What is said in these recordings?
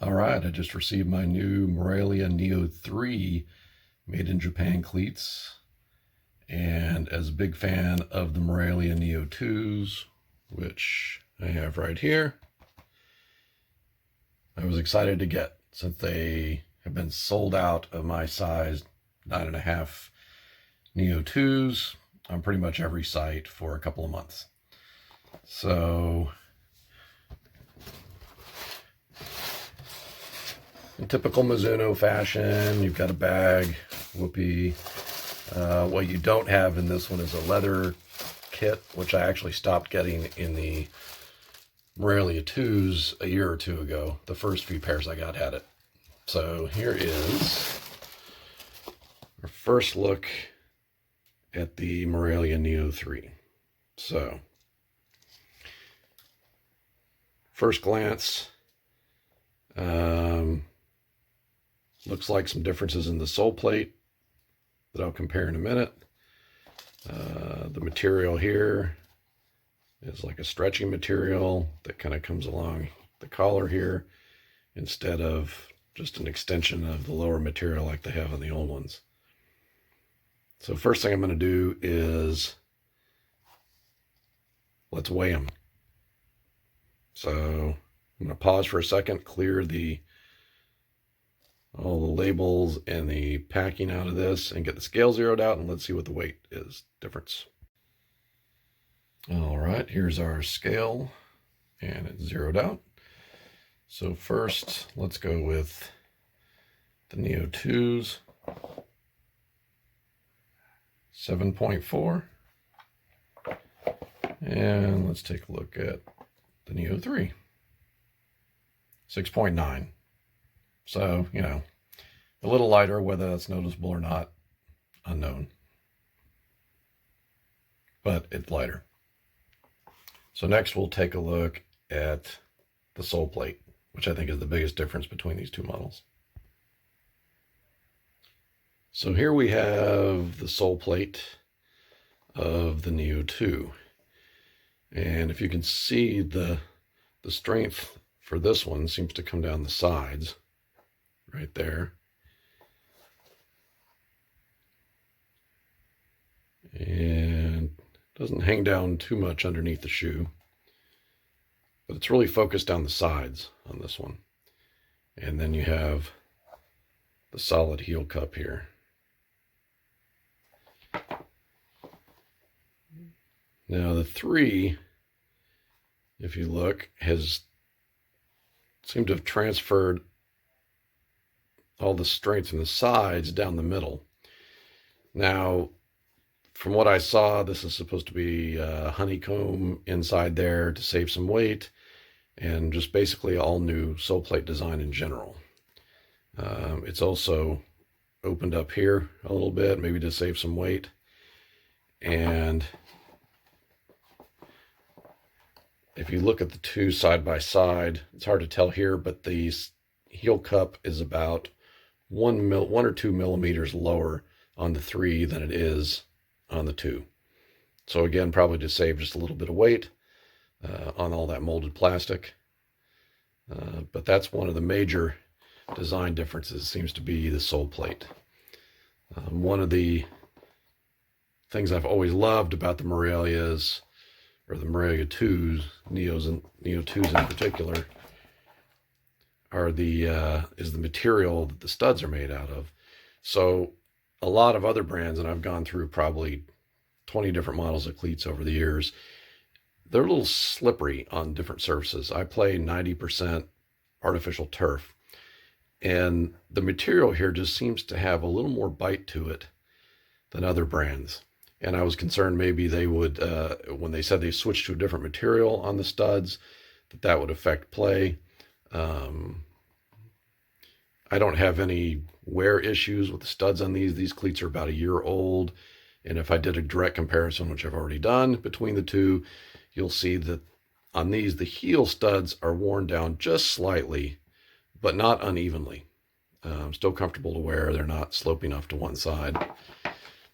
All right, I just received my new Morelia Neo 3 made in Japan cleats. And as a big fan of the Morelia Neo 2s, which I have right here, I was excited to get, since they have been sold out of my size 9.5 Neo 2s on pretty much every site for a couple of months. So in typical Mizuno fashion, you've got a bag, whoopee. What you don't have in this one is a leather kit, which I actually stopped getting in the Morelia 2s a year or two ago. The first few pairs I got had it. So here is our first look at the Morelia Neo 3. So, first glance, looks like some differences in the sole plate that I'll compare in a minute. The material here is like a stretchy material that kind of comes along the collar here instead of just an extension of the lower material like they have on the old ones. So first thing I'm going to do is let's weigh them. So I'm going to pause for a second, clear all the labels and the packing out of this and get the scale zeroed out, and let's see what the weight is difference. All right, here's our scale and it's zeroed out. So first, let's go with the Neo 2s, 7.4. And let's take a look at the Neo 3, 6.9. So, a little lighter, whether that's noticeable or not, unknown. But it's lighter. So next we'll take a look at the sole plate, which I think is the biggest difference between these two models. So here we have the sole plate of the Neo 2. And if you can see, the strength for this one seems to come down the sides right there. And doesn't hang down too much underneath the shoe, but it's really focused down the sides on this one. And then you have the solid heel cup here. Now the 3, if you look, has seemed to have transferred all the strength in the sides down the middle. Now, from what I saw, this is supposed to be a honeycomb inside there to save some weight, and just basically all new sole plate design in general. It's also opened up here a little bit, maybe to save some weight. And if you look at the two side by side, it's hard to tell here, but the heel cup is about 1 or 2 millimeters lower on the 3 than it is on the 2. So again, probably to save just a little bit of weight on all that molded plastic. But that's one of the major design differences, seems to be the sole plate. One of the things I've always loved about the Morelias, or the Morelia 2s, Neos and Neo 2s in particular, is the material that the studs are made out of. So a lot of other brands, and I've gone through probably 20 different models of cleats over the years, they're a little slippery on different surfaces. I play 90% artificial turf, and the material here just seems to have a little more bite to it than other brands. And I was concerned maybe they would, when they said they switched to a different material on the studs, that would affect play. I don't have any wear issues with the studs on these. These cleats are about a year old. And if I did a direct comparison, which I've already done between the two, you'll see that on these, the heel studs are worn down just slightly, but not unevenly. Still comfortable to wear. They're not sloping off to one side.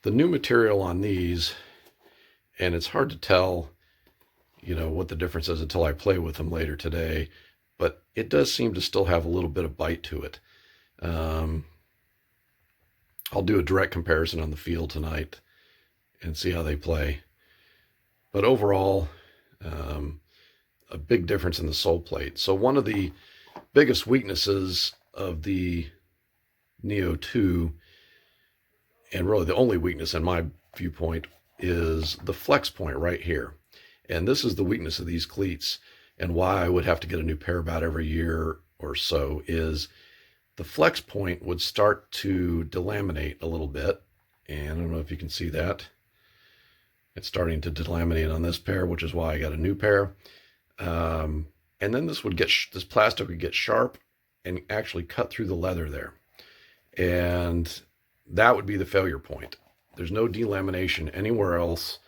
The new material on these, and it's hard to tell, what the difference is until I play with them later today. but it does seem to still have a little bit of bite to it. I'll do a direct comparison on the field tonight and see how they play. But overall, a big difference in the sole plate. So one of the biggest weaknesses of the Neo 2, and really the only weakness in my viewpoint, is the flex point right here. And this is the weakness of these cleats, and why I would have to get a new pair about every year or so, is the flex point would start to delaminate a little bit. And I don't know if you can see that. It's starting to delaminate on this pair, which is why I got a new pair. And then this plastic would get sharp and actually cut through the leather there. And that would be the failure point. There's no delamination anywhere else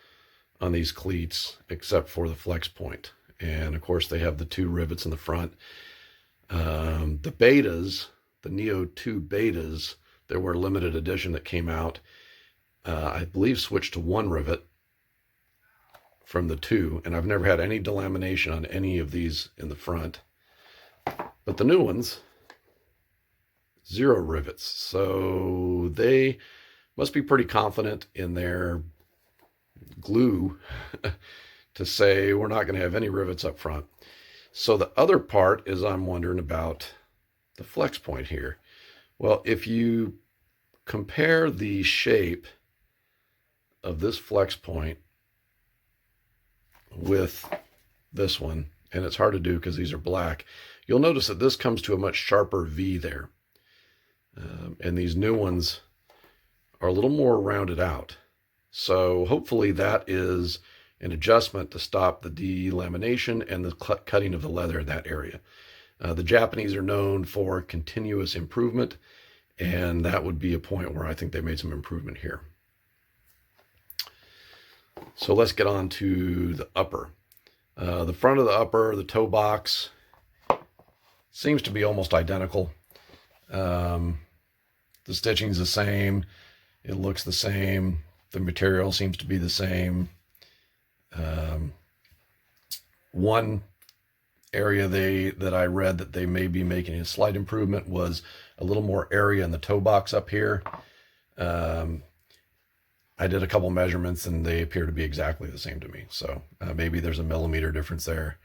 on these cleats except for the flex point. And of course they have the 2 rivets in the front. The betas, the Neo 2 betas, there were a limited edition that came out, I believe switched to 1 rivet from the 2, and I've never had any delamination on any of these in the front. But the new ones, 0 rivets. So they must be pretty confident in their glue to say we're not going to have any rivets up front. So the other part is I'm wondering about the flex point here. Well, if you compare the shape of this flex point with this one, and it's hard to do because these are black, you'll notice that this comes to a much sharper V there. And these new ones are a little more rounded out. So hopefully that is an adjustment to stop the delamination and the cutting of the leather in that area. The Japanese are known for continuous improvement, and that would be a point where I think they made some improvement here. So let's get on to the upper. The front of the upper, the toe box, seems to be almost identical. The stitching's the same. It looks the same. The material seems to be the same. One area that I read that they may be making a slight improvement was a little more area in the toe box up here. I did a couple measurements and they appear to be exactly the same to me. So maybe there's a millimeter difference there.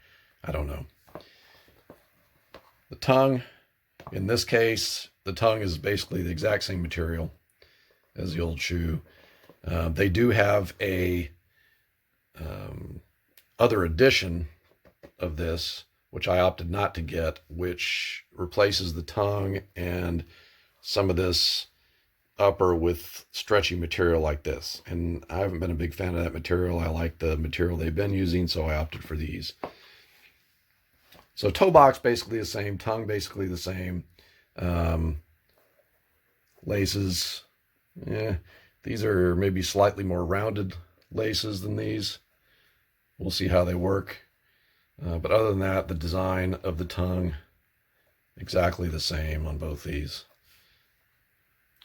I don't know. The tongue, in this case, the tongue is basically the exact same material as the old shoe. They do have a other edition of this, which I opted not to get, which replaces the tongue and some of this upper with stretchy material like this. And I haven't been a big fan of that material. I like the material they've been using, so I opted for these. So toe box basically the same, tongue basically the same. Laces, yeah, these are maybe slightly more rounded laces than these. We'll see how they work. But other than that, the design of the tongue, exactly the same on both these,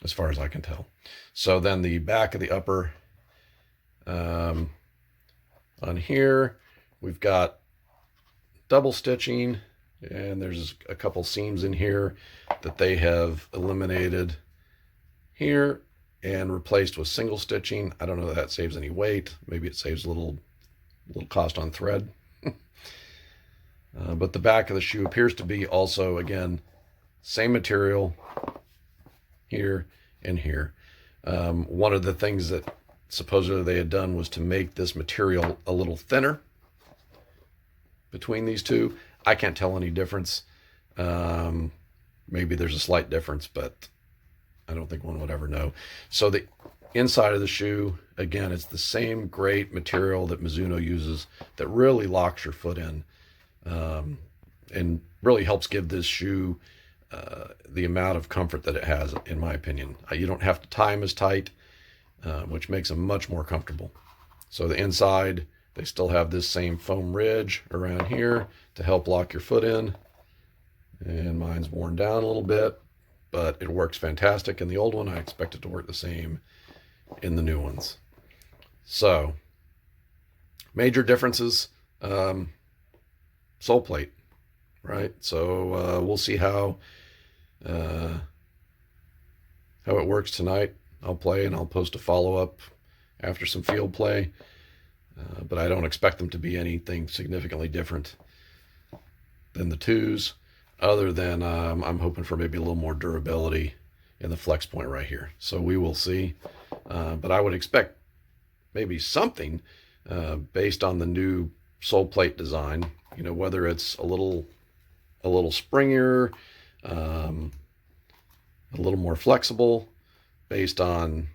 as far as I can tell. So then the back of the upper, on here, we've got double stitching, and there's a couple seams in here that they have eliminated here and replaced with single stitching. I don't know if that saves any weight. Maybe it saves a little cost on thread. But the back of the shoe appears to be also, again, same material here and here. One of the things that supposedly they had done was to make this material a little thinner between these two. I can't tell any difference. Maybe there's a slight difference, but I don't think one would ever know. So the inside of the shoe, again, it's the same great material that Mizuno uses that really locks your foot in, and really helps give this shoe the amount of comfort that it has, in my opinion. You don't have to tie them as tight, which makes them much more comfortable. So the inside, they still have this same foam ridge around here to help lock your foot in. And mine's worn down a little bit, but it works fantastic in the old one. I expect it to work the same in the new ones. So, major differences. Sole plate. right? So we'll see how it works tonight. I'll play and I'll post a follow-up after some field play, but I don't expect them to be anything significantly different than the twos, other than I'm hoping for maybe a little more durability in the flex point right here. So we will see, but I would expect maybe something based on the new sole plate design, whether it's a little springier, a little more flexible based on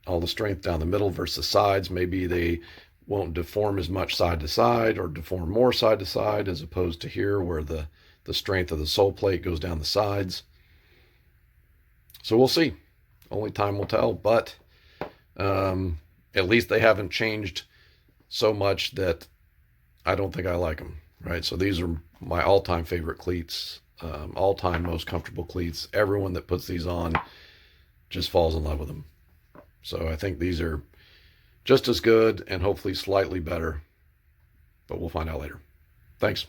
all the strength down the middle versus sides. Maybe they won't deform as much side to side or deform more side to side, as opposed to here where the strength of the sole plate goes down the sides. So we'll see. Only time will tell, but at least they haven't changed so much that I don't think I like them, right? So these are my all-time favorite cleats, all-time most comfortable cleats. Everyone that puts these on just falls in love with them. So I think these are just as good and hopefully slightly better, but we'll find out later. Thanks.